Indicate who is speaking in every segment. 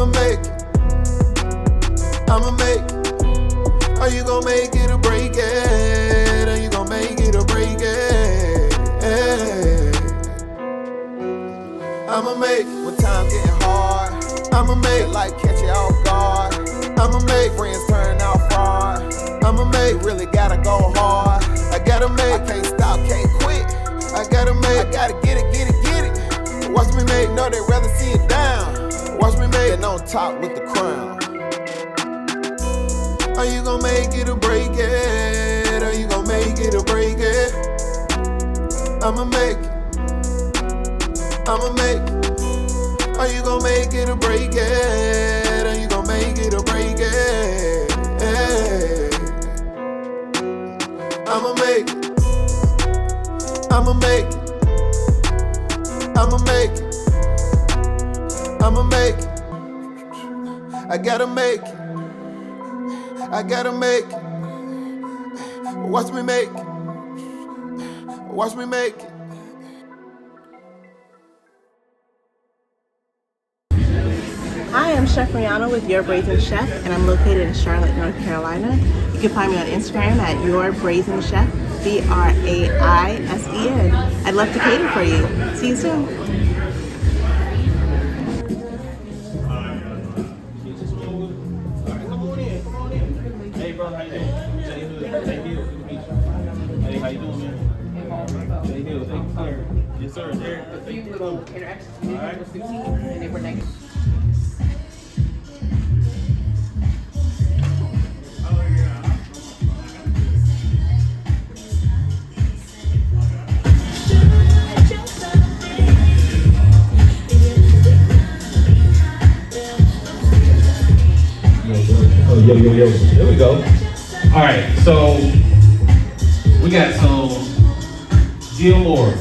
Speaker 1: I'ma make it. I'ma make it. Are you gon' make it or break it? Are you gon' make it or break it? I'ma make it. When times getting hard, I'ma make it. Like catch it off guard. I'ma make friends turn out fraud. I'ma make it. Really gotta go hard. I gotta make it. I can't stop, can't quit. I gotta make it. I gotta get it, get it, get it. Watch me make, know they rather see it down. Watch me make it on top with the crown. Are you gon' make it or break it? Are you gon' make it or break it? I'ma make it. I'ma make it. Are you gon' make it or break it? Are you gon' make it or break it? I'ma make it. I'ma make it. I'ma make it. I'ma make it. I gotta make it. I gotta make it. Watch me make it. Watch me make it.
Speaker 2: Hi, I'm Chef Rihanna with Your Brazen Chef, and I'm located in Charlotte, North Carolina. You can find me on Instagram at Your Brazen Chef, BRAISEN. I'd love to cater for you. See you soon.
Speaker 3: Hey, bro, how you doing? Jay Hood. Jay Hill. Good to meet you. Hey, how you doing, man? Jay Hill. Thank you, sir. Yes, sir. Derek.
Speaker 4: A few little interactions with the team, and they were negative.
Speaker 3: Yo. There we go. All right, so we got some Gilmore.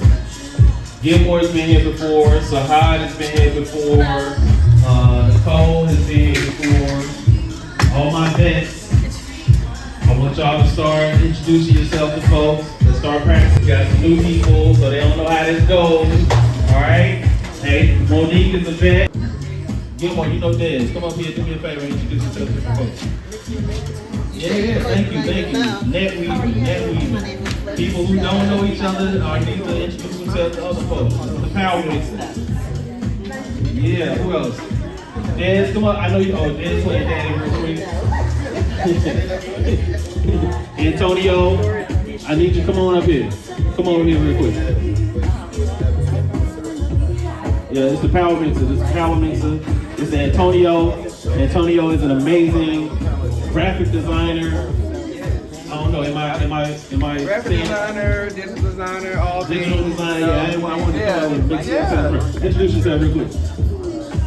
Speaker 3: Gilmore's been here before. Sahad has been here before. Nicole has been here before. All my vets. I want y'all to start introducing yourself to folks. Let's start practicing. We got some new people, so they don't know how this goes. All right. Hey, Monique is a vet. Gilmore, you know Dez. Come up here, do me a favor, and introduce yourself to the folks. Yeah, thank you. Netweaving. People who don't know each other or need to introduce themselves to other folks. The Power Mixer. Yeah, who else? Dez, come on. I know you. Oh, Dez playing daddy real quick. Antonio, I need you. Come on up here. Come on here real quick. Yeah, it's the Power Mixer. This is the Power Mixer. It's Antonio. Antonio is an amazing graphic designer. I don't know. Am I?
Speaker 5: Graphic designer, digital designer, all
Speaker 3: digital
Speaker 5: things.
Speaker 3: designer? Yeah, I want to introduce yourself real quick.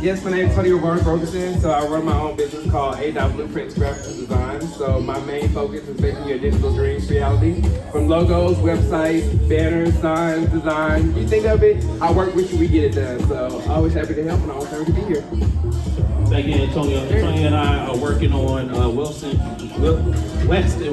Speaker 5: Yes, my name is Tony Robertson. So I run my own business called A. Blueprints Graphic Design. So my main focus is making your digital dreams reality. From logos, websites, banners, signs, design. You think of it, I work with you, we get it done. So always happy to help and always happy to be here.
Speaker 3: Thank you, Antonio. Antonio and I are working on Weston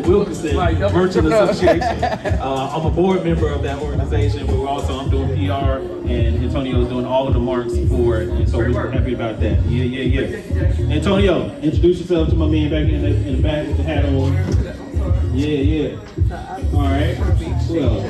Speaker 3: Wilkinson Merchant Association. I'm a board member of that organization, but I'm doing PR, and Antonio is doing all of the marks for it, and so we're happy about that. Yeah. Antonio, introduce yourself to my man back in the back with the hat on. Yeah. All right. Who else?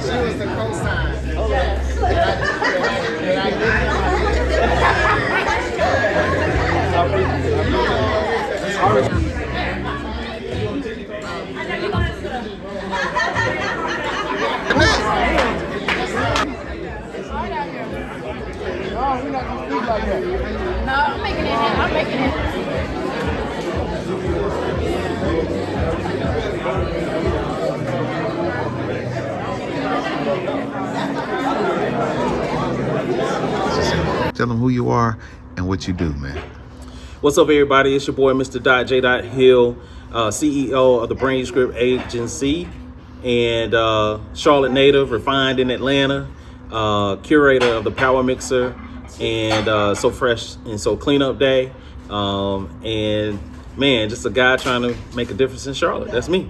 Speaker 1: She was the co-sign.
Speaker 5: Oh, we're not gonna
Speaker 4: No, I'm making it. I'm making it.
Speaker 6: Tell them who you are and what you do, man.
Speaker 3: What's up, everybody? It's your boy, Mr. J. Hill, CEO of the Brain Script Agency, and Charlotte native, refined in Atlanta, curator of the Power Mixer, and So Fresh and So Cleanup Day, and man, just a guy trying to make a difference in Charlotte. That's me.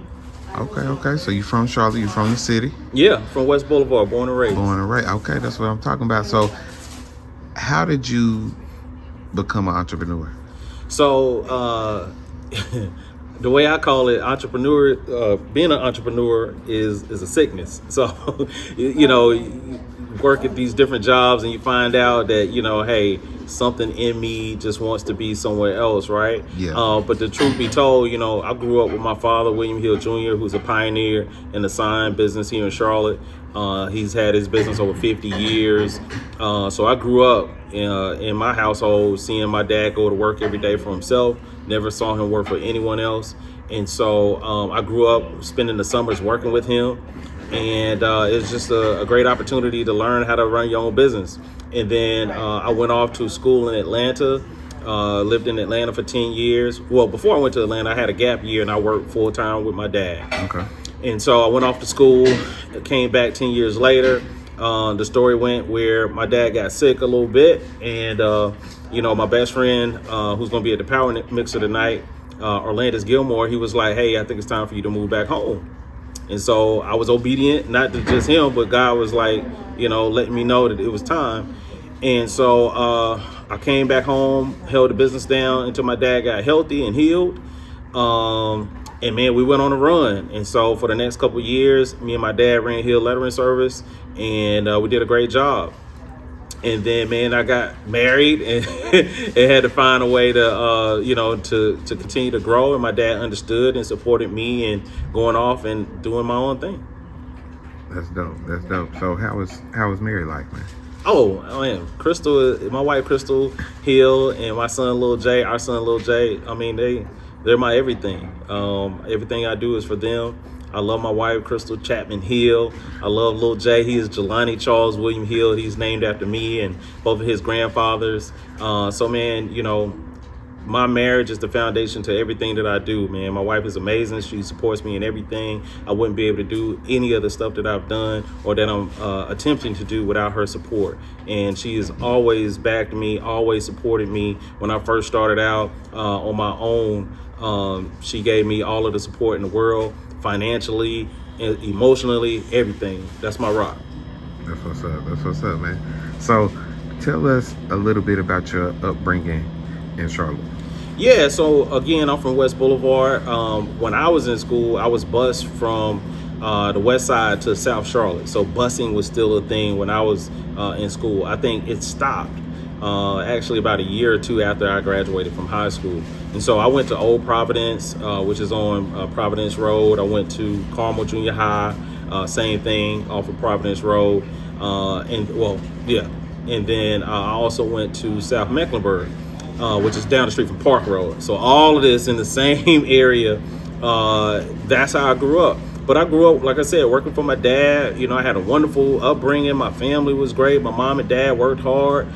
Speaker 6: Okay. So you from Charlotte? You from the city?
Speaker 3: Yeah, from West Boulevard, born and raised.
Speaker 6: Born and raised. Okay, that's what I'm talking about. So, how did you become an entrepreneur?
Speaker 3: So, the way I call it, entrepreneur, being an entrepreneur is a sickness. So, you work at these different jobs and you find out that, hey, something in me just wants to be somewhere else, right?
Speaker 6: Yeah.
Speaker 3: But the truth be told, I grew up with my father, William Hill Jr., who's a pioneer in the sign business here in Charlotte. He's had his business over 50 years. So I grew up in my household seeing my dad go to work every day for himself. Never saw him work for anyone else. And so I grew up spending the summers working with him. And it's just a great opportunity to learn how to run your own business. And then I went off to school in Atlanta, lived in Atlanta for 10 years. Well, before I went to Atlanta, I had a gap year and I worked full time with my dad.
Speaker 6: Okay.
Speaker 3: And so I went off to school, came back 10 years later. The story went where my dad got sick a little bit. And, my best friend, who's going to be at the Power Mixer tonight, Orlandis Gilmore, he was like, hey, I think it's time for you to move back home. And so I was obedient, not to just him, but God was like, letting me know that it was time. And so I came back home, held the business down until my dad got healthy and healed. And man, we went on a run. And so for the next couple of years, me and my dad ran Hill Lettering Service, and we did a great job. And then, man, I got married and had to find a way to, to continue to grow. And my dad understood and supported me and going off and doing my own thing.
Speaker 6: That's dope. So how was married like, man?
Speaker 3: Oh man, Crystal, my wife Crystal Hill, and my son Lil J, our son Lil J. I mean, they're my everything. Everything I do is for them. I love my wife, Crystal Chapman Hill. I love Lil J. He is Jelani Charles William Hill. He's named after me and both of his grandfathers. So, man, my marriage is the foundation to everything that I do, man. My wife is amazing. She supports me in everything. I wouldn't be able to do any of the stuff that I've done or that I'm attempting to do without her support. And she has always backed me, always supported me. When I first started out on my own, she gave me all of the support in the world. Financially, emotionally, everything. That's my rock.
Speaker 6: That's what's up, man. So tell us a little bit about your upbringing in Charlotte.
Speaker 3: Yeah, so again, I'm from West Boulevard. When I was in school, I was bused from the west side to South Charlotte. So busing was still a thing when I was in school. I think it stopped actually about a year or two after I graduated from high school. And so I went to Old Providence, which is on Providence Road. I went to Carmel Junior High, same thing, off of Providence Road. And then I also went to South Mecklenburg, which is down the street from Park Road. So all of this in the same area. That's how I grew up. But I grew up, like I said, working for my dad. I had a wonderful upbringing. My family was great. My mom and dad worked hard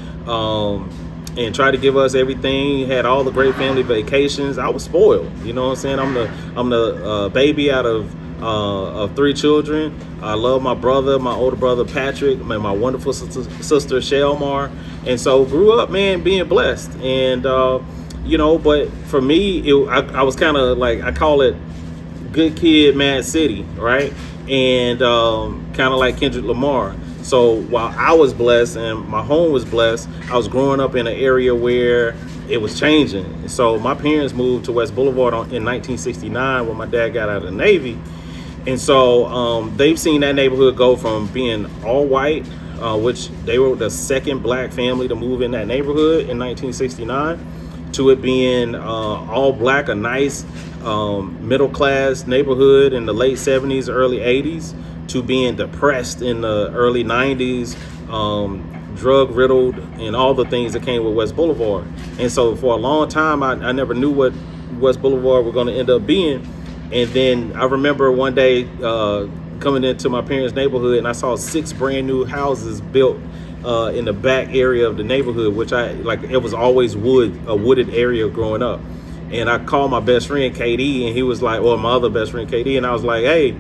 Speaker 3: and tried to give us everything. Had all the great family vacations. I was spoiled. You know what I'm saying? I'm the baby out of three children. I love my brother, my older brother Patrick, and my wonderful sister Shelmar. And so grew up, man, being blessed. And but for me, I was kind of like, I call it good kid, mad city, right? And kind of like Kendrick Lamar. So while I was blessed and my home was blessed, I was growing up in an area where it was changing. So my parents moved to West Boulevard in 1969 when my dad got out of the Navy. And so they've seen that neighborhood go from being all white, which they were the second black family to move in that neighborhood in 1969, to it being all black, a nice middle class neighborhood in the late 70s, early 80s, to being depressed in the early 90s, drug riddled, and all the things that came with West Boulevard. And so for a long time, I never knew what West Boulevard were going to end up being. And then I remember one day coming into my parents' neighborhood, and I saw 6 brand new houses built in the back area of the neighborhood, which it was always a wooded area growing up. And I called my best friend KD, and he was like, well, my other best friend KD, and I was like, hey,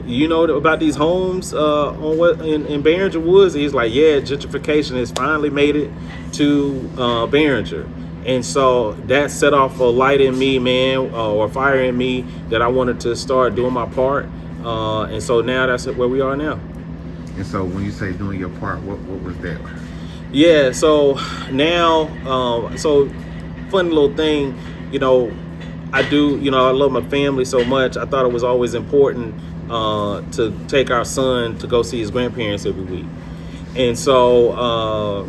Speaker 3: you know about these homes in Behringer Woods? And he's like, yeah, gentrification has finally made it to Behringer. And so that set off a light in me, man, or fire in me, that I wanted to start doing my part. And so now that's where we are now.
Speaker 6: And so when you say doing your part, what was that?
Speaker 3: Yeah, so now, funny little thing, I love my family so much. I thought it was always important to take our son to go see his grandparents every week. And so,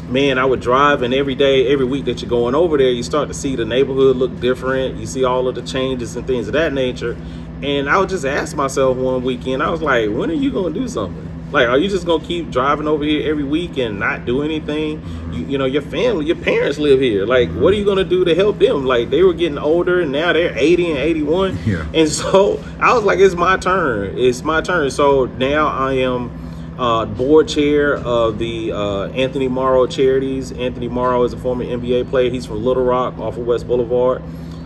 Speaker 3: man, I would drive, and every week that you're going over there, you start to see the neighborhood look different. You see all of the changes and things of that nature. And I would just ask myself one weekend, I was like, when are you going to do something? Like, are you just going to keep driving over here every week and not do anything? Your family, your parents live here. Like, what are you going to do to help them? Like, they were getting older, and now they're 80 and 81.
Speaker 6: Yeah.
Speaker 3: And so I was like, it's my turn. It's my turn. So now I am board chair of the Anthony Morrow Charities. Anthony Morrow is a former NBA player. He's from Little Rock off of West Boulevard.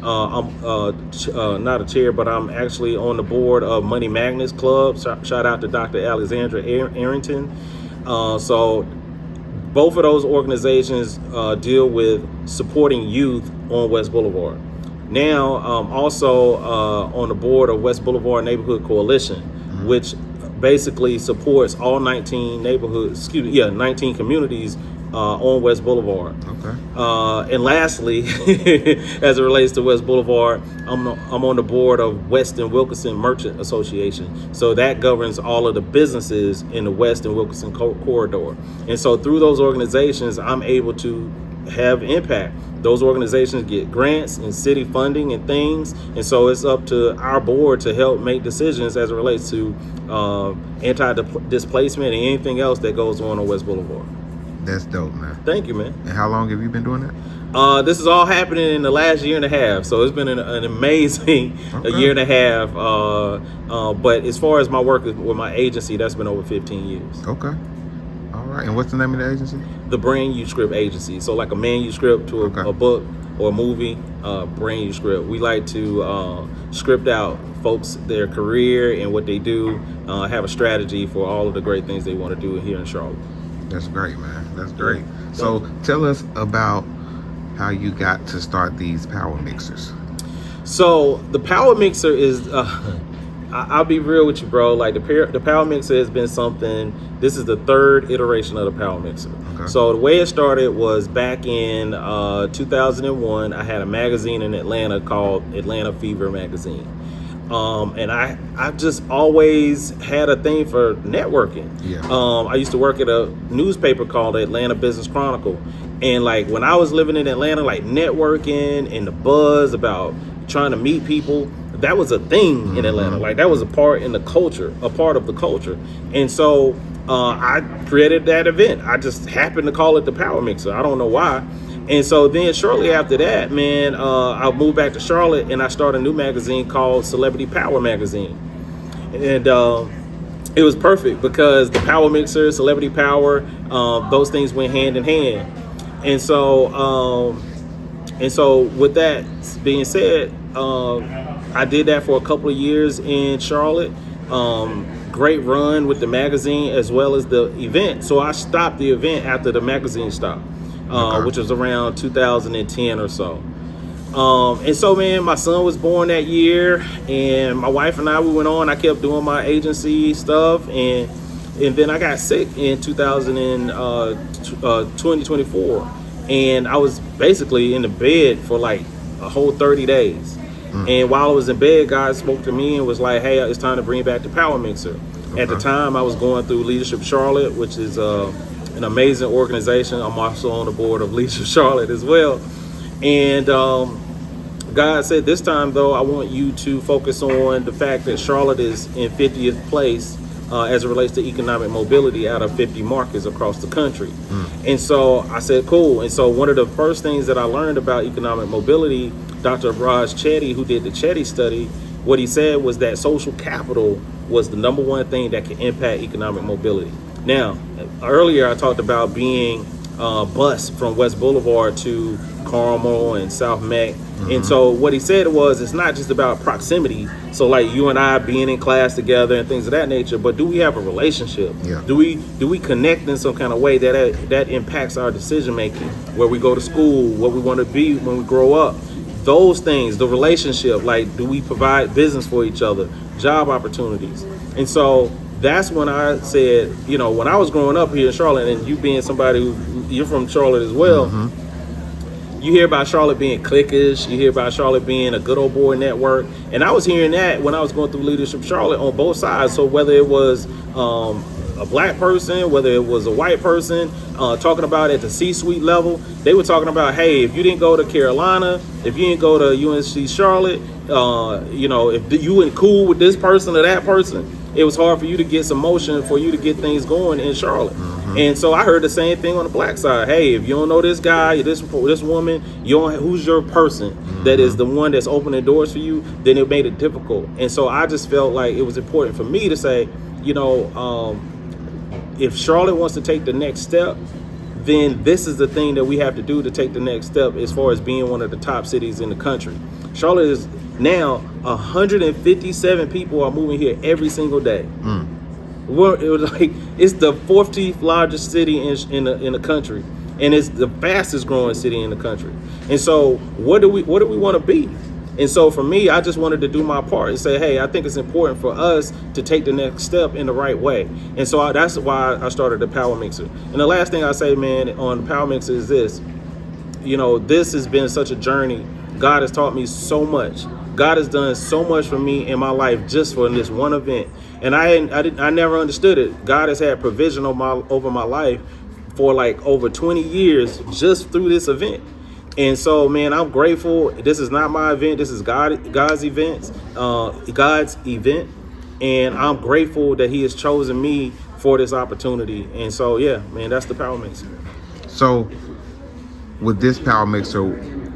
Speaker 3: I'm not a chair, but I'm actually on the board of Money Magnets Club. Shout out to Dr. Alexandra Arrington. So both of those organizations deal with supporting youth on West Boulevard. Now I'm also on the board of West Boulevard Neighborhood Coalition, which basically supports all 19 communities on West Boulevard.
Speaker 6: Okay.
Speaker 3: And lastly, as it relates to West Boulevard, I'm on the board of West and Wilkinson Merchant Association. So that governs all of the businesses in the West and Wilkinson corridor. And so through those organizations, I'm able to have impact. Those organizations get grants and city funding and things. And so it's up to our board to help make decisions as it relates to anti-displacement and anything else that goes on West Boulevard.
Speaker 6: That's dope, man.
Speaker 3: Thank you, man.
Speaker 6: And how long have you been doing that?
Speaker 3: This is all happening in the last year and a half. So it's been an amazing a year and a half. But as far as my work with my agency, that's been over 15 years.
Speaker 6: Okay. All right. And what's the name of the agency?
Speaker 3: The Brainuscript Agency. So like a manuscript to a book or a movie, Brainuscript. We like to script out folks, their career and what they do, have a strategy for all of the great things they want to do here in Charlotte.
Speaker 6: That's great, man. That's great. So tell us about how you got to start these power mixers.
Speaker 3: So the power mixer is, I'll be real with you, bro. Like the power mixer has been something, this is the 3rd iteration of the power mixer. Okay. So the way it started was back in 2001, I had a magazine in Atlanta called Atlanta Fever Magazine. And I've just always had a thing for networking. Yeah. I used to work at a newspaper called the Atlanta Business Chronicle. And like when I was living in Atlanta, like networking and the buzz about trying to meet people, that was a thing in Atlanta. Like that was a part of the culture. And so I created that event. I just happened to call it the Power Mixer. I don't know why. And so then shortly after that, man, I moved back to Charlotte and I started a new magazine called Celebrity Power Magazine. And it was perfect because the Power Mixer, Celebrity Power, those things went hand in hand. And so with that being said, I did that for a couple of years in Charlotte. Great run with the magazine as well as the event. So I stopped the event after the magazine stopped. Which was around 2010 or so. And so, man, my son was born that year, and my wife and I, we went on. I kept doing my agency stuff, and then I got sick in 2024, and I was basically in the bed for like a whole 30 days. And while I was in bed, God spoke to me and was like, hey, it's time to bring back the Power Mixer. At the time, I was going through Leadership Charlotte, which is an amazing organization. I'm also on the board of Leadership Charlotte as well. And God said, this time though, I want you to focus on the fact that Charlotte is in 50th place as it relates to economic mobility out of 50 markets across the country. And so I said, cool. And so one of the first things that I learned about economic mobility, Dr. Raj Chetty, who did the Chetty study, what he said was that social capital was the number one thing that can impact economic mobility. Now, earlier I talked about being bus from West Boulevard to Carmel and South Mac. And so what he said was, it's not just about proximity. So like you and I being in class together and things of that nature, but do we have a relationship?
Speaker 6: Yeah.
Speaker 3: Do we connect in some kind of way that impacts our decision making, where we go to school, what we want to be when we grow up? Those things, the relationship, like do we provide business for each other, job opportunities? And so that's when I said, you know, when I was growing up here in Charlotte, and you being somebody you're from Charlotte as well, you hear about Charlotte being cliquish, you hear about Charlotte being a good old boy network. And I was hearing that when I was going through Leadership Charlotte on both sides. So whether it was a black person, whether it was a white person, talking about at the C-suite level, they were talking about, hey, if you didn't go to Carolina, if you didn't go to UNC Charlotte, you know, if you weren't cool with this person or that person, it was hard for you to get some motion, for you to get things going in Charlotte. And so I heard the same thing on the black side. Hey, if you don't know this guy, this woman, you don't, who's your person that is the one that's opening doors for you, then it made it difficult. And so I just felt like it was important for me to say, you know, if Charlotte wants to take the next step, then this is the thing that we have to do to take the next step as far as being one of the top cities in the country. Charlotte is now 157 people are moving here every single day. It was like, it's the 14th largest city in the country, and it's the fastest growing city in the country. And so what do we want to be? And so for me, I just wanted to do my part and say, hey, I think it's important for us to take the next step in the right way. And so that's why I started the Power Mixer. And the last thing I say, man, on the Power Mixer is this. You know, this has been such a journey. God has taught me so much. God has done so much for me in my life just for this one event. And I never understood it. God has had provision over my life for like over 20 years just through this event. And so, man, I'm grateful. This is not my event. This is God's event. And I'm grateful that he has chosen me for this opportunity. And so, yeah, man, that's the Power Mixer.
Speaker 6: So with this Power Mixer,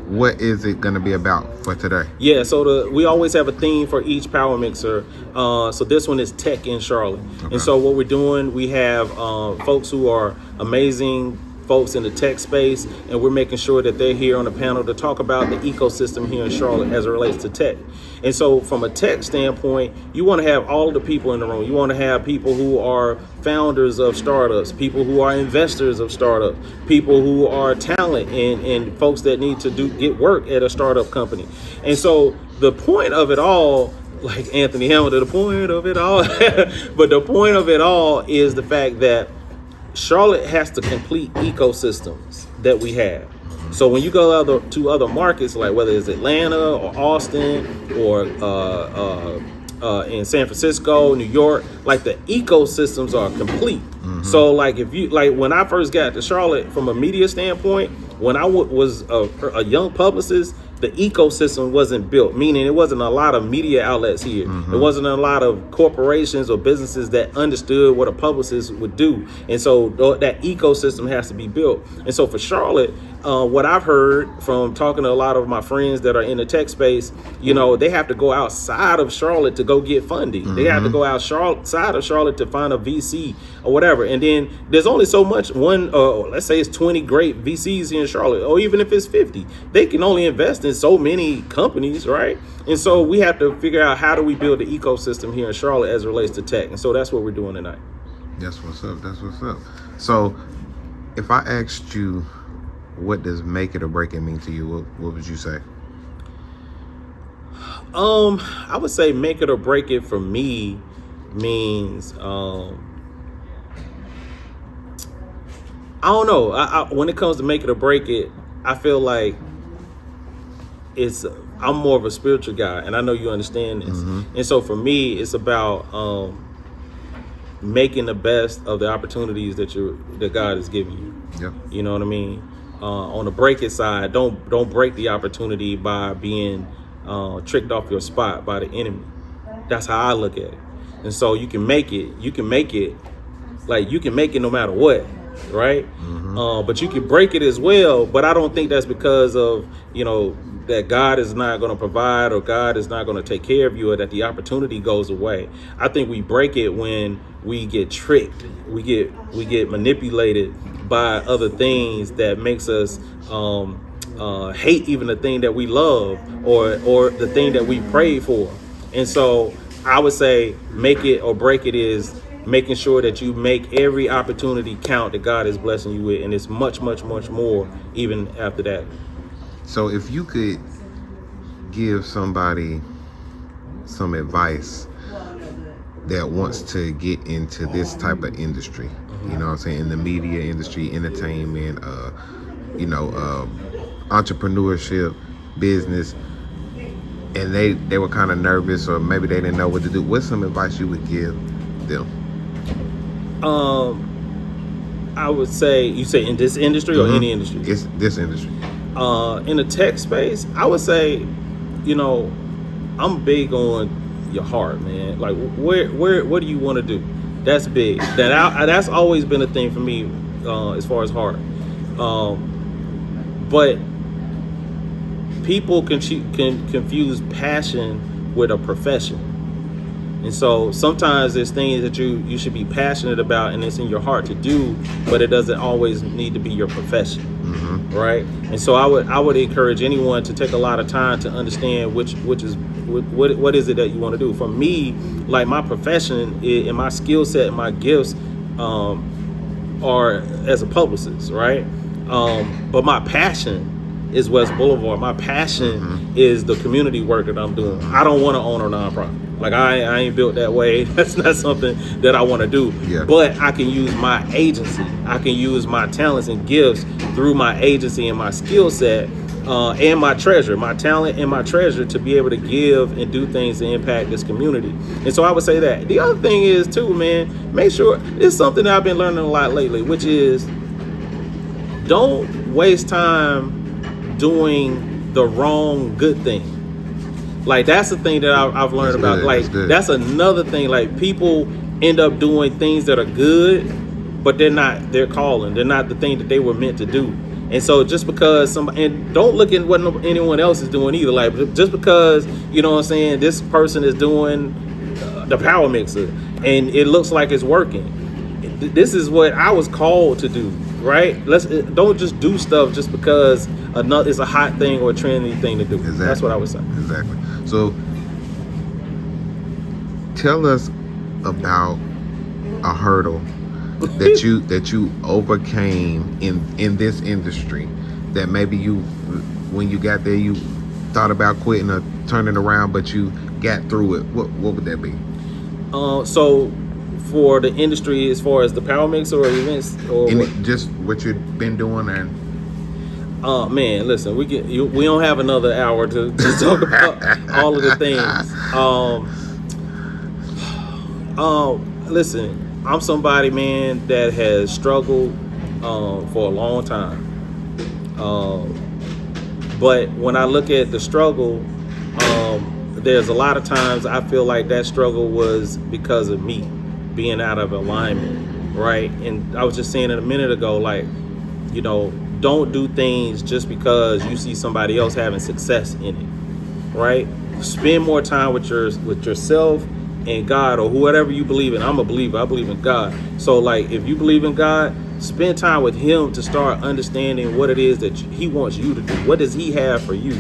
Speaker 6: what is it going to be about for today?
Speaker 3: Yeah, so we always have a theme for each Power Mixer. So this one is Tech in Charlotte. Okay. And so what we're doing, we have folks who are amazing folks in the tech space, and we're making sure that they're here on the panel to talk about the ecosystem here in Charlotte as it relates to tech. And so from a tech standpoint, you want to have all of the people in the room. You want to have people who are founders of startups, people who are investors of startups, people who are talent and folks that need to get work at a startup company. And so the point of it all, like Anthony Hamilton, the point of it all, but the point of it all is the fact that Charlotte has to complete ecosystems that we have. So when you go to other markets, like whether it's Atlanta or Austin or in San Francisco, New York, like the ecosystems are complete. So like when I first got to Charlotte from a media standpoint, when I was a young publicist, the ecosystem wasn't built, meaning it wasn't a lot of media outlets here. There wasn't a lot of corporations or businesses that understood what a publicist would do. And so that ecosystem has to be built. And so for Charlotte, what I've heard from talking to a lot of my friends that are in the tech space, you know, they have to go outside of Charlotte to go get funding. They have to go outside of Charlotte to find a VC or whatever. And then there's only so much let's say it's 20 great VCs here in Charlotte, or even if it's 50, they can only invest in so many companies, right? And so we have to figure out, how do we build the ecosystem here in Charlotte as it relates to tech? And so that's what we're doing tonight.
Speaker 6: That's what's up. That's what's up. So if I asked you, what does make it or break it mean to you, what would you say?
Speaker 3: I would say make it or break it for me means, I don't know. When it comes to make it or break it, I feel like I'm more of a spiritual guy, and I know you understand this. And so for me, it's about making the best of the opportunities that God has given you.
Speaker 6: Yep.
Speaker 3: You know what I mean? On the break it side, don't break the opportunity by being tricked off your spot by the enemy. That's how I look at it. And so you can make it like you can make it no matter what, right? But you can break it as well. But I don't think that's because of, you know, that God is not going to provide or God is not going to take care of you or that the opportunity goes away. I think we break it when we get tricked. We get manipulated by other things that makes us hate even the thing that we love or the thing that we pray for. And so I would say make it or break it is making sure that you make every opportunity count that God is blessing you with. And it's much, much, much more even after that.
Speaker 6: So if you could give somebody some advice that wants to get into this type of industry, you know what I'm saying, in the media industry, entertainment, entrepreneurship, business, and they were kind of nervous or maybe they didn't know what to do, what's some advice you would give them?
Speaker 3: I would say, you say in this industry or any industry?
Speaker 6: It's this industry.
Speaker 3: In the tech space, I would say, you know, I'm big on your heart, man. Like, what do you want to do? That's big. That's always been a thing for me, as far as heart. But people can confuse passion with a profession. And so sometimes there's things that you should be passionate about and it's in your heart to do, but it doesn't always need to be your profession. Right? And so I would encourage anyone to take a lot of time to understand what is it that you want to do. For me, like my profession and my skill set and my gifts are as a publicist, right? But my passion is West Boulevard. My passion is the community work that I'm doing. I don't want to own a nonprofit. Like I ain't built that way. That's not something that I want to do. Yeah. But I can use my agency. I can use my talents and gifts through my agency and my skill set and my treasure, my talent and my treasure to be able to give and do things to impact this community. And so I would say that. The other thing is too, man, make sure it's something that I've been learning a lot lately, which is don't waste time doing the wrong good thing. Like that's the thing that I've learned about. Like that's another thing. Like people end up doing things that are good, but they're not their calling. They're not the thing that they were meant to do. And so just because and don't look at what anyone else is doing either. Like just because, you know what I'm saying, this person is doing the power mixer and it looks like it's working. This is what I was called to do, right? Don't just do stuff just because it's a hot thing or a trendy thing to do. Exactly. That's what I would say.
Speaker 6: Exactly. So tell us about a hurdle that you overcame in this industry that maybe you, when you got there, you thought about quitting or turning around, but you got through it. What would that be?
Speaker 3: So for the industry, as far as the power mixer or events, or
Speaker 6: just what you've been doing, and
Speaker 3: man, listen, we don't have another hour to talk about all of the things. Listen, I'm somebody, man, that has struggled for a long time. But when I look at the struggle, there's a lot of times I feel like that struggle was because of me being out of alignment, right? And I was just saying it a minute ago, like, you know, don't do things just because you see somebody else having success in it, right? Spend more time with yourself and God or whoever you believe in. I'm a believer. I believe in God. So, like, if you believe in God, spend time with Him to start understanding what it is that He wants you to do. What does He have for you?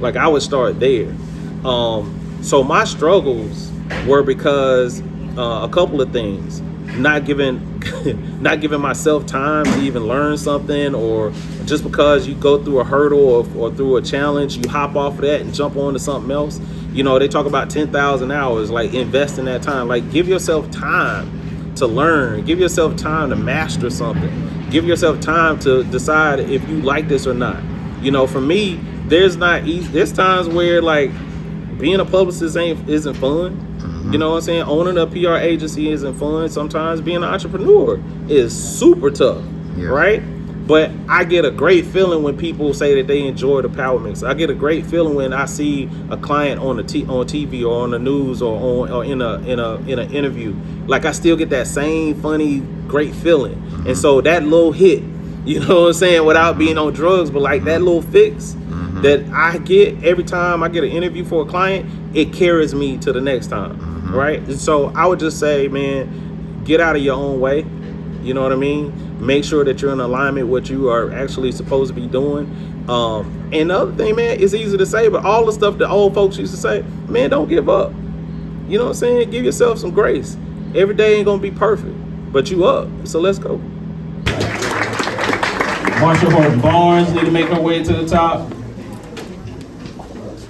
Speaker 3: Like, I would start there. So my struggles were because a couple of things. Not giving myself time to even learn something, or just because you go through a hurdle or through a challenge, you hop off of that and jump on to something else. You know, they talk about 10,000 hours, like invest in that time. Like give yourself time to learn, give yourself time to master something, give yourself time to decide if you like this or not. You know, for me, there's times where like being a publicist isn't fun. You know what I'm saying? Owning a PR agency isn't fun. Sometimes being an entrepreneur is super tough, right?
Speaker 7: But I get a great feeling when people say that they enjoy the Power Mix. I get a great feeling when I see a client on TV or on the news or in an interview. Like I still get that same funny, great feeling. And so that little hit, you know what I'm saying, without being on drugs, but like that little fix that I get every time I get an interview for a client, it carries me to the next time, right? And so I would just say, man, get out of your own way. You know what I mean? Make sure that you're in alignment with what you are actually supposed to be doing. And the other thing, man, it's easy to say, but all the stuff that old folks used to say, man, don't give up. You know what I'm saying? Give yourself some grace. Every day ain't gonna be perfect, but you up. So let's go.
Speaker 3: Marsha Horton Barnes need to make her way to the top.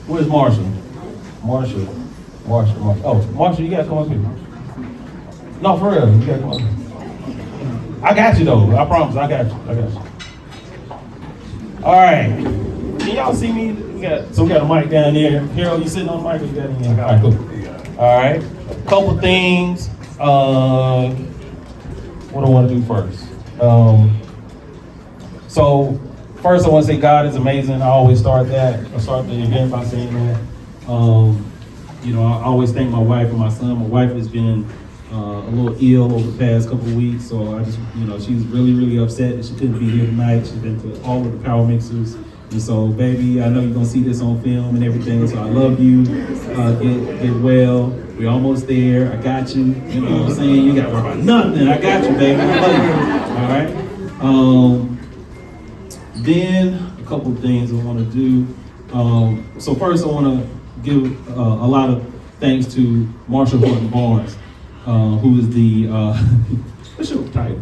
Speaker 3: Where's Marsha? Marsha. Oh, Marsha, you gotta come up here. No, for real, you gotta come up here. I got you though, I promise, I got you. All right, can y'all see me? We got a mic down there. Harold, you sitting on the mic or you got it in there? All right, cool. All right, couple things. What do I want to do first? So first I want to say God is amazing. I always start the event by saying that. You know, I always thank my wife and my son. My wife has been a little ill over the past couple of weeks, so I just, you know, she's really, really upset that she couldn't be here tonight. She's been to all of the Power Mixers. And so, baby, I know you're gonna see this on film and everything, so I love you. Get well. We're almost there. I got you. You know what I'm saying? You gotta worry about nothing. I got you, baby. I love you. All right? Then, a couple of things I wanna do. So first I wanna give a lot of thanks to Marsha Horton Barnes, who is the, what's your title?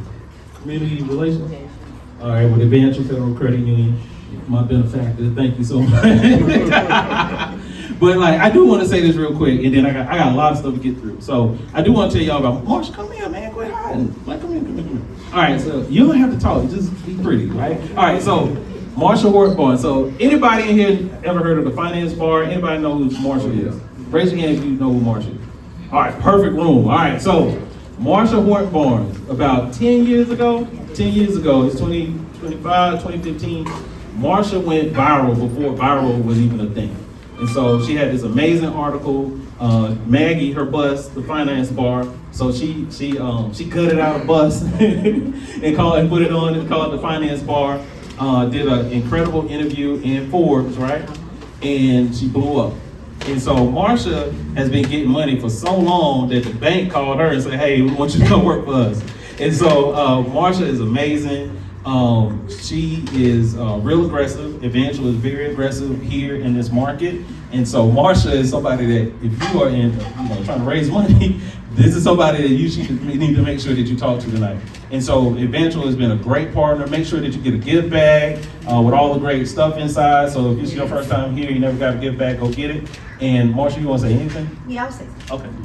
Speaker 3: Community Relations? All right, with Advantage Federal Credit Union, my benefactor, thank you so much. But like, I do want to say this real quick, and then I got a lot of stuff to get through. So I do want to tell y'all about, Marsha, come here, man, quit hiding. Like, come here. All right, so you don't have to talk, just be pretty, right? All right, so Marsha Horton Barnes. So anybody in here ever heard of the Finance Bar? Anybody know who Marsha is? Raise your hand if you know who Marsha is. All right, perfect room. All right, so Marsha Horton Barnes, about 10 years ago, it's 2015, Marsha went viral before viral was even a thing. And so she had this amazing article, Maggie, her bus, the Finance Bar. So she gutted out a bus and put it on and called it the Finance Bar. Did an incredible interview in Forbes, right? And she blew up. And so Marsha has been getting money for so long that the bank called her and said, hey, we want you to come work for us. And so Marsha is amazing. She is real aggressive. Evangel is very aggressive here in this market. And so Marsha is somebody that if you are trying to raise money, this is somebody that you need to make sure that you talk to tonight. And so Evangel has been a great partner. Make sure that you get a gift bag with all the great stuff inside. So if this is your first time here, you never got a gift bag, go get it. And Marsha, you want to say anything?
Speaker 8: Yeah, I'll say something.
Speaker 3: Okay.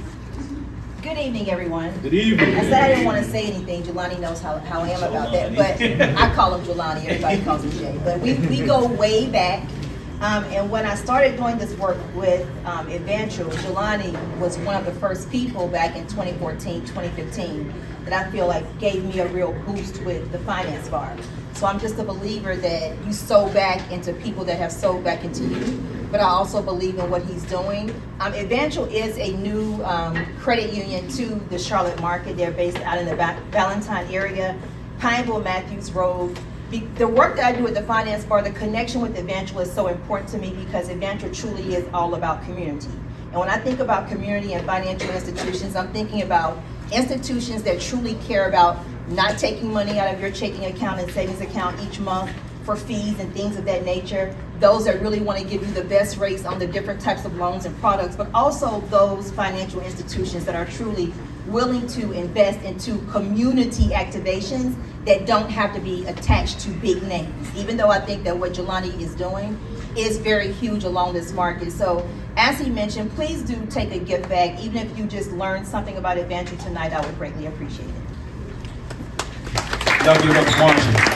Speaker 8: Good evening, everyone.
Speaker 3: Good evening.
Speaker 8: I said I didn't want to say anything. Jelani knows how I am about that, but I call him Jelani. Everybody calls him Jay. But we go way back. And when I started doing this work with Evangel, Jelani was one of the first people back in 2014, 2015 that I feel like gave me a real boost with the Finance Bar. So I'm just a believer that you sow back into people that have sowed back into you. But I also believe in what he's doing. Evangel is a new credit union to the Charlotte market. They're based out in the Valentine area, Pineville, Matthews Road. The work that I do at the Finance Bar, the connection with Evangel is so important to me because Evangel truly is all about community. And when I think about community and financial institutions, I'm thinking about institutions that truly care about not taking money out of your checking account and savings account each month for fees and things of that nature. Those that really want to give you the best rates on the different types of loans and products, but also those financial institutions that are truly willing to invest into community activations that don't have to be attached to big names. Even though I think that what Jelani is doing is very huge along this market. So as he mentioned, please do take a gift bag. Even if you just learned something about Evangel tonight, I would greatly appreciate it.
Speaker 3: Y'all give it up for Marsha.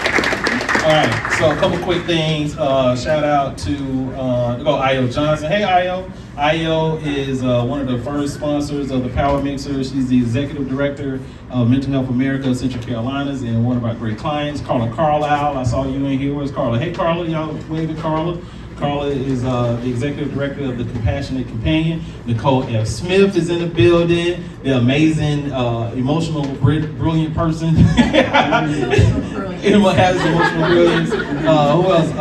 Speaker 3: All right, so a couple quick things. Shout out to Io Johnson. Hey, Io. Ayo is one of the first sponsors of the Power Mixer. She's the executive director of Mental Health America, Central Carolinas, and one of our great clients. Carla Carlisle, I saw you in here. Where's Carla? Hey, Carla, y'all wave at Carla. Carla is the executive director of the Compassionate Companion. Nicole F. Smith is in the building, the amazing, emotional, brilliant person. Emma has emotional brilliance. Who else?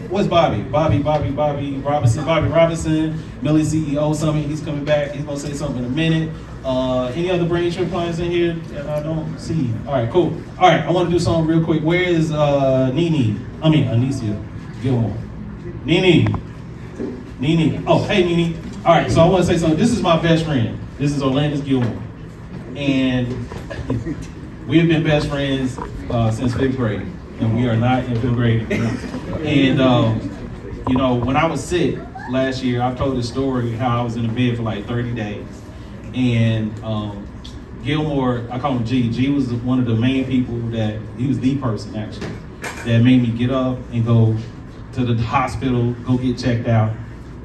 Speaker 3: What's Bobby? Bobby Robinson. Bobby Robinson, Millie CEO Summit. He's coming back. He's gonna say something in a minute. Any other Braintree clients in here that I don't see? All right, cool. All right, I want to do something real quick. Where is Anicia Gilmore? Nene. Oh, hey, Nene. All right, so I want to say something. This is my best friend. This is Orlandis Gilmore. And we have been best friends since 5th grade. And we are not in 5th grade anymore. And, you know, when I was sick last year, I've told this story how I was in the bed for like 30 days. And Gilmore, I call him G. G was one of the main people he was the person actually, that made me get up and go to the hospital, go get checked out.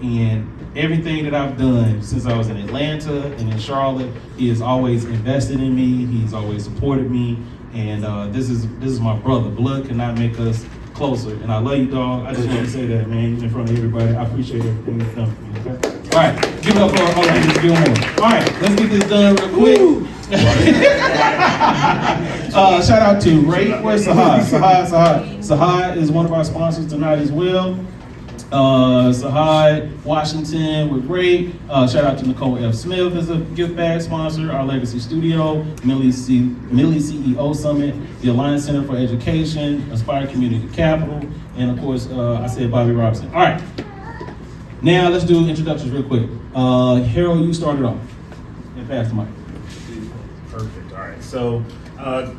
Speaker 3: And everything that I've done since I was in Atlanta and in Charlotte, he has always invested in me. He's always supported me. And this is my brother. Blood cannot make us closer. And I love you, dog. I just want to say that, man, in front of everybody. I appreciate everything you've done for me, okay? All right, give it up for Orlandis Gilmore. All right, let's get this done real quick. Shout out to Ray. Where's Sahad? Sahad is one of our sponsors tonight as well. Sahad Washington with Ray. Shout out to Nicole F. Smith as a gift bag sponsor. Our Legacy Studio, Millie CEO Summit, the Alliance Center for Education, Aspire Community Capital, and of course, I said Bobby Robinson. All right, now let's do introductions real quick. Harold, you started off. And pass the mic.
Speaker 9: Perfect. All right. So,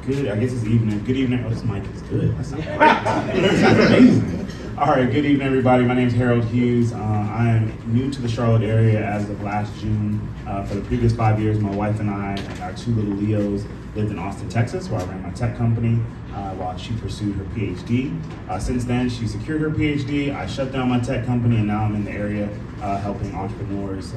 Speaker 9: good. I guess it's evening. Good evening. Oh, this mic is good. That's not bad. This is amazing. All right. Good evening, everybody. My name is Harold Hughes. I am new to the Charlotte area as of last June. For the previous 5 years, my wife and I and our 2 little Leos lived in Austin, Texas, where I ran my tech company while she pursued her PhD. Since then, she secured her PhD. I shut down my tech company, and now I'm in the area helping entrepreneurs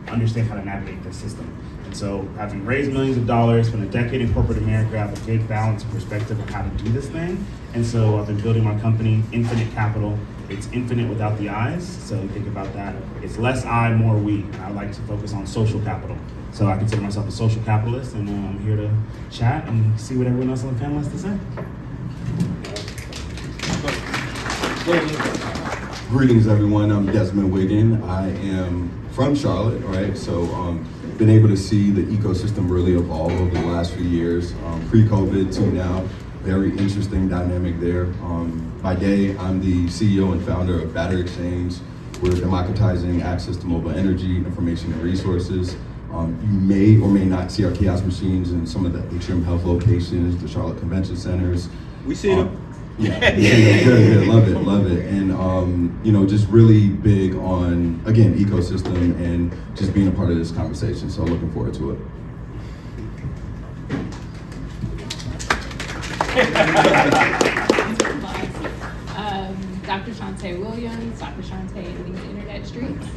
Speaker 9: understand how to navigate the system. And so, having raised millions of dollars, spent a decade in corporate America, I have a good balance and perspective on how to do this thing. And so I've been building my company, Infinite Capital. It's infinite without the I's, so think about that. It's less I, more we. And I like to focus on social capital. So I consider myself a social capitalist, and I'm here to chat and see what everyone else on the panel has to say.
Speaker 10: Greetings, everyone. I'm Desmond Wiggin. I am from Charlotte, right? So been able to see the ecosystem really evolve over the last few years, pre-COVID to now. Very interesting dynamic there. By day, I'm the CEO and founder of Battery Exchange. We're democratizing access to mobile energy, information, and resources. You may or may not see our kiosk machines in some of the Atrium Health locations, the Charlotte Convention Centers.
Speaker 7: We see them.
Speaker 10: Yeah, good, love it. And, you know, just really big on, again, ecosystem and just being a part of this conversation. So looking forward to it.
Speaker 11: Dr. Shantae Williams, Dr. Shantae leads the internet streets.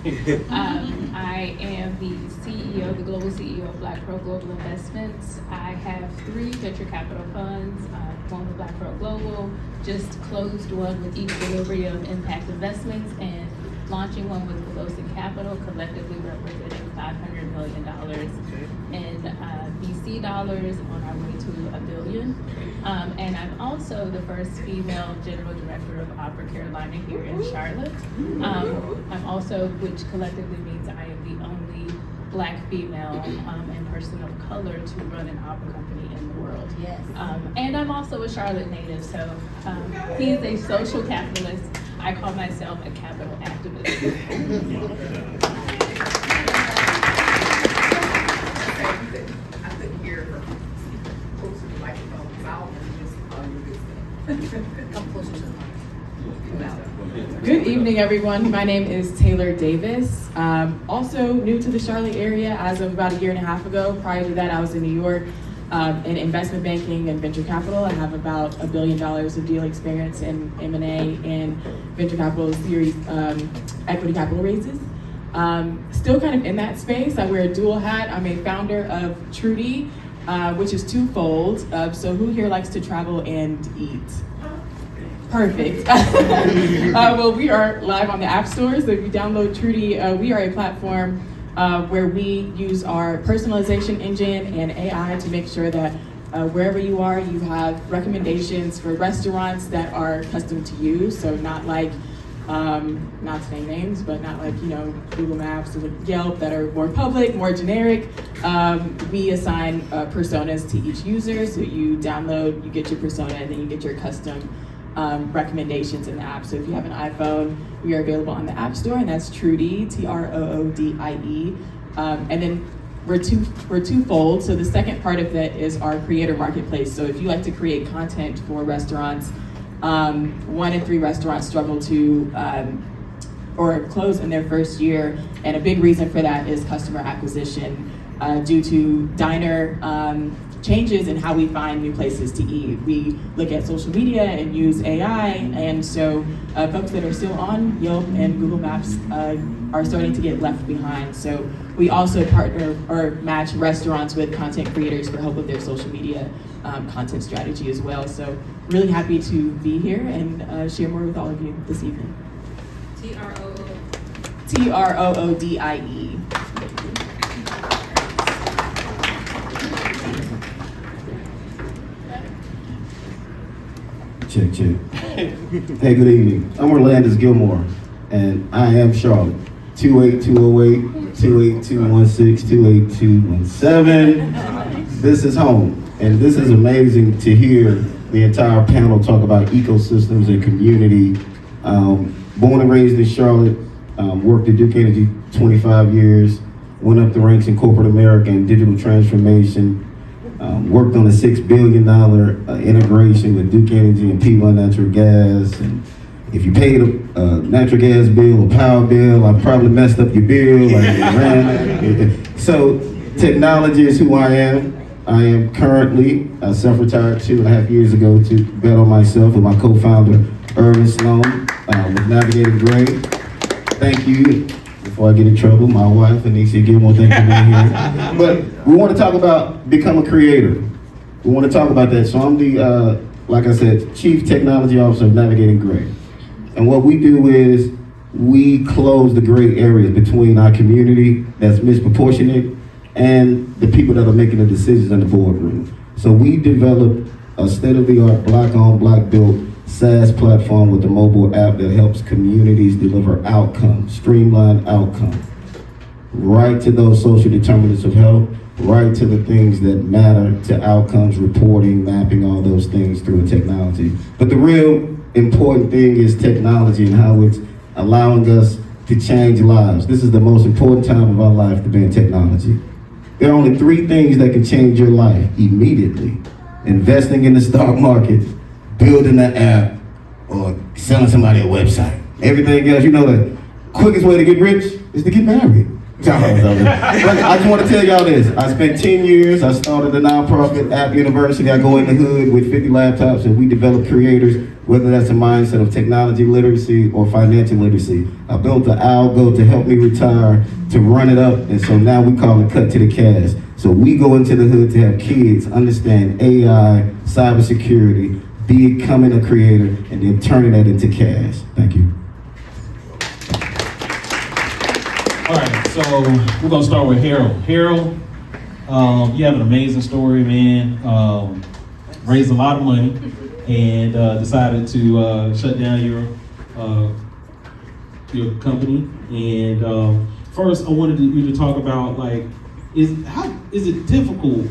Speaker 11: I am the CEO, the global CEO of Black Pearl Global Investments. I have 3 venture capital funds, one with Black Pearl Global, just closed one with Equilibrium Impact Investments, and launching one with Pelosi Capital, collectively representing $500 million in VC dollars on our way to $1 billion. And I'm also the first female general director of Opera Carolina here in Charlotte. I'm also, which collectively means I am the only Black female and person of color to run an opera company in the world.
Speaker 8: Yes.
Speaker 11: And I'm also a Charlotte native, so he is a social capitalist. I call myself a capital activist.
Speaker 4: I couldn't hear her close to the microphone, so I'll just call you this. Come closer to the microphone.
Speaker 12: Good evening, everyone. My name is Taylor Davis. Also new to the Charlotte area as of about 1.5 years ago. Prior to that, I was in New York in investment banking and venture capital. I have about $1 billion of deal experience in M&A and venture capital series equity capital raises. Still kind of in that space. I wear a dual hat. I'm a founder of Trudy, which is twofold. So who here likes to travel and eat? Perfect. Well, we are live on the App Store, so if you download Trudy, we are a platform where we use our personalization engine and AI to make sure that wherever you are, you have recommendations for restaurants that are custom to you. So not like, not to name names, but not like, Google Maps or Yelp that are more public, more generic. We assign personas to each user. So you download, you get your persona, and then you get your custom recommendations in the app. So if you have an iPhone, we are available on the App Store, and that's Trudy, Troodie. And then we're twofold. So the second part of that is our creator marketplace. So if you like to create content for restaurants, 1 in 3 restaurants struggle to or close in their first year, and a big reason for that is customer acquisition due to diner changes in how we find new places to eat. We look at social media and use AI, and so folks that are still on Yelp and Google Maps are starting to get left behind. So we also partner or match restaurants with content creators for help with their social media content strategy as well. So really happy to be here and share more with all of you this evening. Troodie.
Speaker 13: Check. Hey, good evening. I'm Orlandis Gilmore, and I am Charlotte. 28208, 28216, 28217. This is home, and this is amazing to hear the entire panel talk about ecosystems and community. Born and raised in Charlotte, worked at Duke Energy 25 years, went up the ranks in corporate America and digital transformation. Worked on a $6 billion integration with Duke Energy and P1 Natural Gas. And if you paid a natural gas bill or power bill, I probably messed up your bill. So technology is who I am. I am currently self-retired 2.5 years ago to bet on myself with my co-founder, Irvin Sloan, with Navigating Gray. Thank you. Before I get in trouble, my wife, Anisha Gilmore, thank you for being here. But we want to talk about become a creator. We want to talk about that. So I'm the, like I said, Chief Technology Officer of Navigating Gray. And what we do is we close the gray areas between our community that's misproportionate and the people that are making the decisions in the boardroom. So we developed a state-of-the-art Black-owned, Black-built SaaS platform with a mobile app that helps communities deliver outcomes, streamlined outcomes, right to those social determinants of health, right to the things that matter to outcomes, reporting, mapping, all those things through technology. But the real important thing is technology and how it's allowing us to change lives. This is the most important time of our life to be in technology. There are only 3 things that can change your life immediately: investing in the stock market, building an app, or selling somebody a website. Everything else, the quickest way to get rich is to get married. But I just want to tell y'all this. I spent 10 years, I started a nonprofit, App University. I go in the hood with 50 laptops and we develop creators, whether that's a mindset of technology literacy or financial literacy. I built the algo to help me retire, to run it up, and so now we call it Cut to the Cash. So we go into the hood to have kids understand AI, cybersecurity, becoming a creator, and then turning that into cash. Thank you.
Speaker 3: All right, so we're gonna start with Harold. Harold, you have an amazing story, man. Raised a lot of money and decided to shut down your company. And first, I wanted you to talk about is it difficult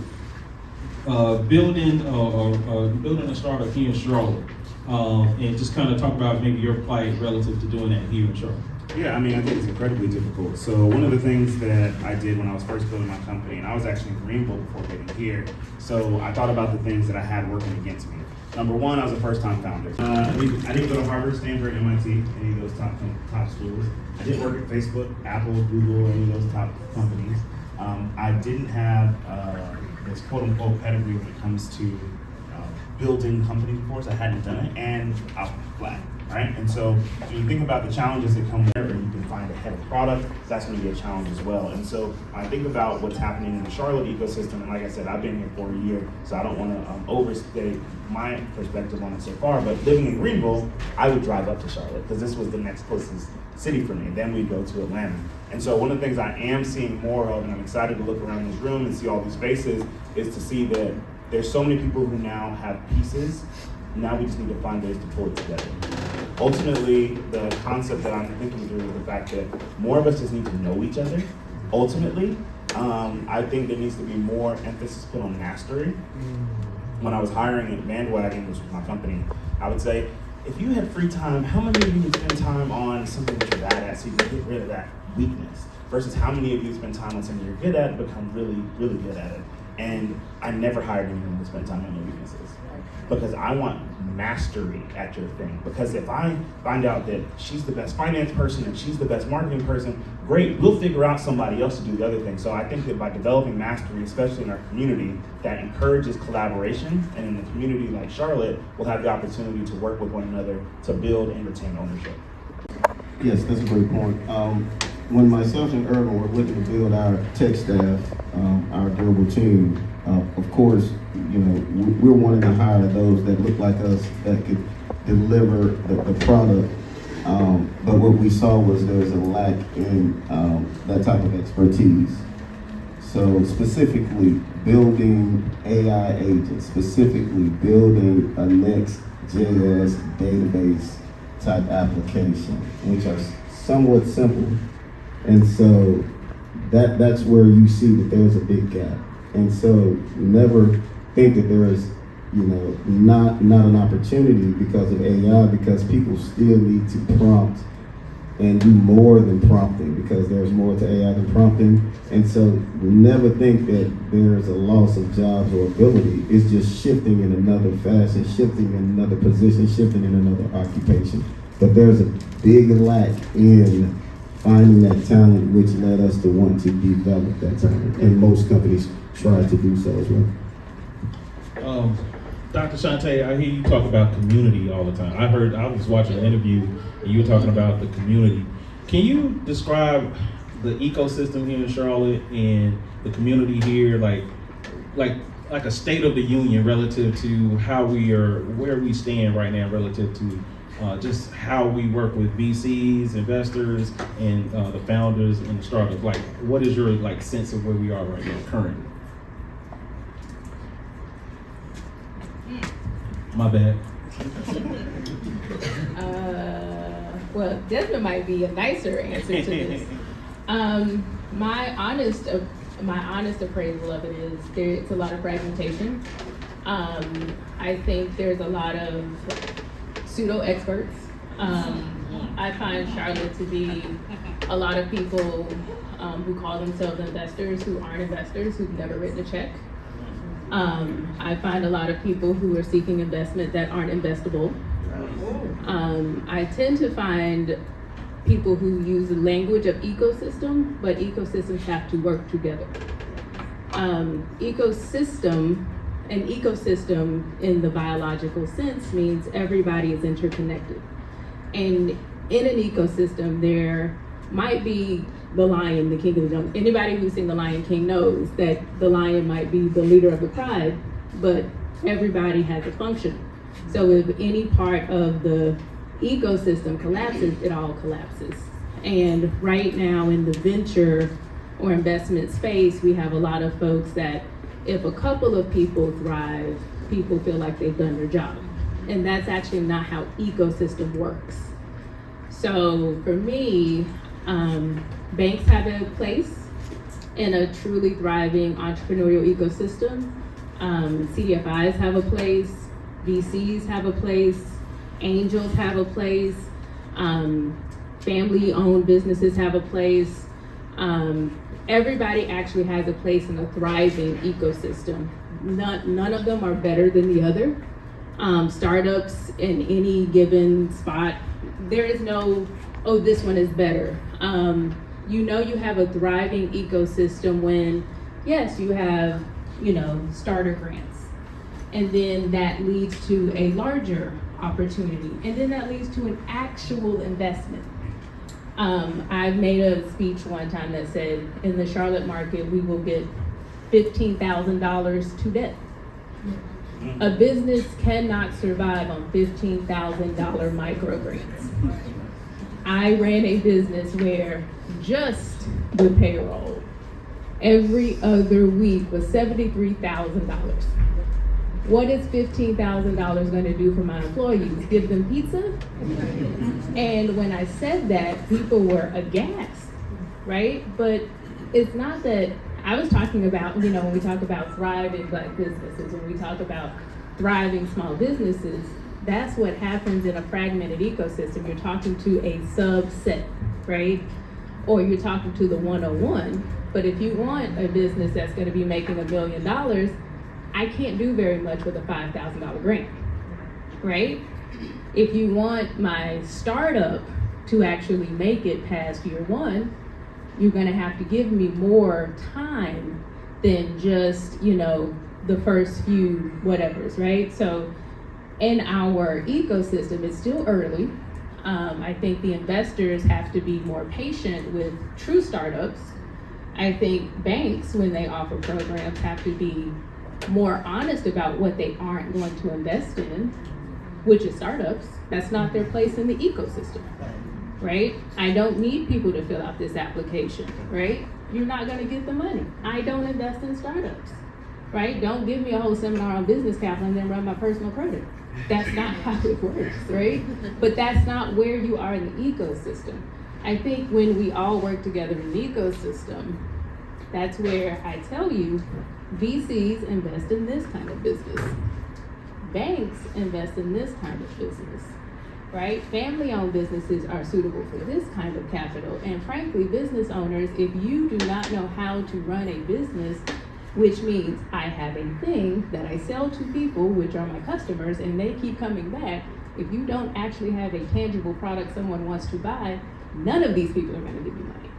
Speaker 3: building a startup here in Charlotte, and just kind of talk about maybe your plight relative to doing that here in Charlotte.
Speaker 9: Yeah, I think it's incredibly difficult. So one of the things that I did when I was first building my company, and I was actually in Greenville before getting here, so I thought about the things that I had working against me. Number one, I was a first-time founder. I didn't go to Harvard, Stanford, MIT, any of those top schools. I didn't work at Facebook, Apple, Google, any of those top companies. I didn't have this quote-unquote pedigree when it comes to building companies before, so I hadn't done it, and I was black. right? And so when you think about the challenges that come with it, or you can find a head of product, that's going to be a challenge as well. And so when I think about what's happening in the Charlotte ecosystem, and like I said, I've been here for a year, so I don't want to overstate my perspective on it so far, but living in Greenville, I would drive up to Charlotte because this was the next closest city for me. Then we'd go to Atlanta. And so one of the things I am seeing more of, and I'm excited to look around this room and see all these faces, is to see that there's so many people who now have pieces. Now we just need to find ways to pull it together. Ultimately, the concept that I'm thinking through is the fact that more of us just need to know each other. Ultimately, I think there needs to be more emphasis put on mastery. When I was hiring at Bandwagon, which was my company, I would say, if you had free time, how many of you would spend time on something that you're bad at so you can get rid of that weakness? Versus how many of you spend time on something you're good at and become really, really good at it? And I never hired anyone to spend time on their weaknesses. Because I want mastery at your thing. Because if I find out that she's the best finance person and she's the best marketing person, great, we'll figure out somebody else to do the other thing. So I think that by developing mastery, especially in our community, that encourages collaboration, and in a community like Charlotte, we'll have the opportunity to work with one another to build and retain ownership.
Speaker 13: Yes, that's a great point. When myself and Irvin were looking to build our tech staff, our global team, of course, you know, we're wanting to hire those that look like us that could deliver the product. But what we saw was there was a lack in that type of expertise. So specifically building AI agents, specifically building a Next.js database type application, which are somewhat simple. And so that's where you see that there's a big gap. And so never think that there is, you know, not an opportunity because of AI, because people still need to prompt and do more than prompting, because there's more to AI than prompting. And so never think that there's a loss of jobs or ability. It's just shifting in another fashion, shifting in another position, shifting in another occupation. But there's a big lack in finding that talent, which led us to want to develop that talent. And most companies try to do so as well.
Speaker 3: Dr. Shante, I hear you talk about community all the time. I was watching an interview and you were talking about the community. Can you describe the ecosystem here in Charlotte and the community here, like a state of the union relative to how where we stand right now relative to just how we work with VCs, investors, and the founders and the startups? Like, what is your sense of where we are right now currently? My bad.
Speaker 11: Well, Desmond might be a nicer answer to this. My honest appraisal of it is it's a lot of fragmentation. I think there's a lot of pseudo experts. I find Charlotte to be a lot of people who call themselves investors who aren't investors, who've never written a check. I find a lot of people who are seeking investment that aren't investable. I tend to find people who use the language of ecosystem, but ecosystems have to work together. An ecosystem in the biological sense means everybody is interconnected. And in an ecosystem, there might be the lion, the king of the jungle. Anybody who's seen The Lion King knows that the lion might be the leader of the pride, but everybody has a function. So if any part of the ecosystem collapses, it all collapses. And right now in the venture or investment space, we have a lot of folks that if a couple of people thrive, people feel like they've done their job. And that's actually not how ecosystem works. So for me, banks have a place in a truly thriving entrepreneurial ecosystem. CDFIs have a place, VCs have a place, angels have a place, family-owned businesses have a place. Everybody actually has a place in a thriving ecosystem. None of them are better than the other. Startups in any given spot, there is no, oh, this one is better. You know you have a thriving ecosystem when, yes, you have, starter grants. And then that leads to a larger opportunity. And then that leads to an actual investment. I made a speech one time that said, in the Charlotte market, we will get $15,000 to death. A business cannot survive on $15,000 microgrants. I ran a business where just the payroll every other week was $73,000. What is $15,000 going to do for my employees? Give them pizza? And when I said that, people were aghast, right? But it's not that. I was talking about, when we talk about thriving Black businesses, when we talk about thriving small businesses, that's what happens in a fragmented ecosystem. You're talking to a subset, right? Or you're talking to the 101. But if you want a business that's going to be making $1 million, I can't do very much with a $5,000 grant, right? If you want my startup to actually make it past year one, you're gonna have to give me more time than just, the first few whatevers, right? So in our ecosystem, it's still early. I think the investors have to be more patient with true startups. I think banks, when they offer programs, have to be more honest about what they aren't going to invest in, which is startups. That's not their place in the ecosystem. Right? I don't need people to fill out this application, right? You're not gonna get the money. I don't invest in startups, right? Don't give me a whole seminar on business capital and then run my personal credit. That's not how it works, right? But that's not where you are in the ecosystem. I think when we all work together in the ecosystem, that's where I tell you, VCs invest in this kind of business. Banks invest in this kind of business. Right? Family-owned businesses are suitable for this kind of capital. And frankly, business owners, if you do not know how to run a business, which means I have a thing that I sell to people, which are my customers, and they keep coming back, if you don't actually have a tangible product someone wants to buy, none of these people are going to give you money.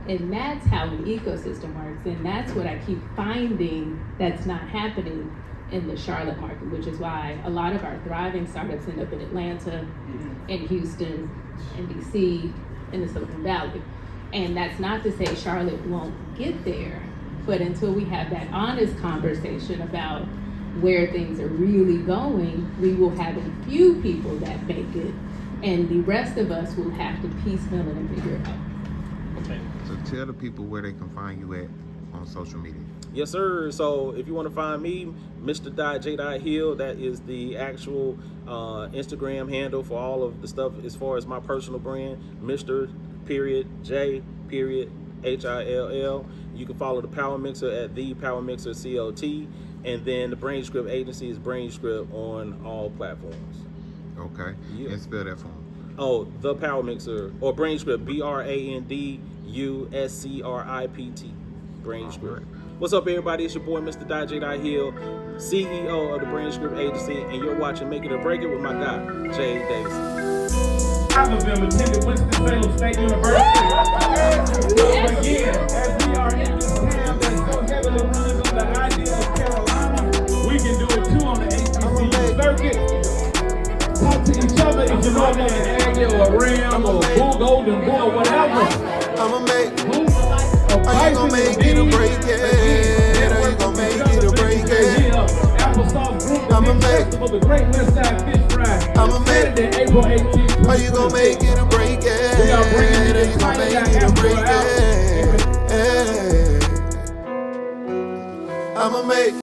Speaker 11: And that's how an ecosystem works. And that's what I keep finding that's not happening in the Charlotte market, which is why a lot of our thriving startups end up in Atlanta, and Houston, and DC, and the Silicon Valley. And that's not to say Charlotte won't get there, but until we have that honest conversation about where things are really going, we will have a few people that make it, and the rest of us will have to piecemeal it and figure it out.
Speaker 6: Okay. So tell the people where they can find you at on social media.
Speaker 7: Yes, sir. So if you want to find me, Mr. J. Hill, that is the actual Instagram handle for all of the stuff as far as my personal brand, Mr. J. Hill. You can follow the Power Mixer at the Power Mixer COT, and then the BrainScript agency is BrainScript on all platforms.
Speaker 6: Okay.
Speaker 7: Yeah.
Speaker 6: And spell that for me.
Speaker 7: Oh, the Power Mixer or BrainScript, BrainDuscript, BrainScript. Right. What's up, everybody? It's your boy, Mr. J. Hill, CEO of the BrainScript agency, and you're watching Make It or Break It with my guy, Jay Davis.
Speaker 3: I've attended Winston-Salem State University. So again, as we are in this town that's so heavily running on the idea of Carolina, we can do it too on the HBCU circuit. Talk to each other if you know that an Aggie or a Ram or a Bull Golden Bull, whatever.
Speaker 1: I'ma make. Are you gonna make it or break it? Are you gonna make it or break it? I'ma make. I'ma make. Are you gonna make it or break it? Are you gonna make it or break it?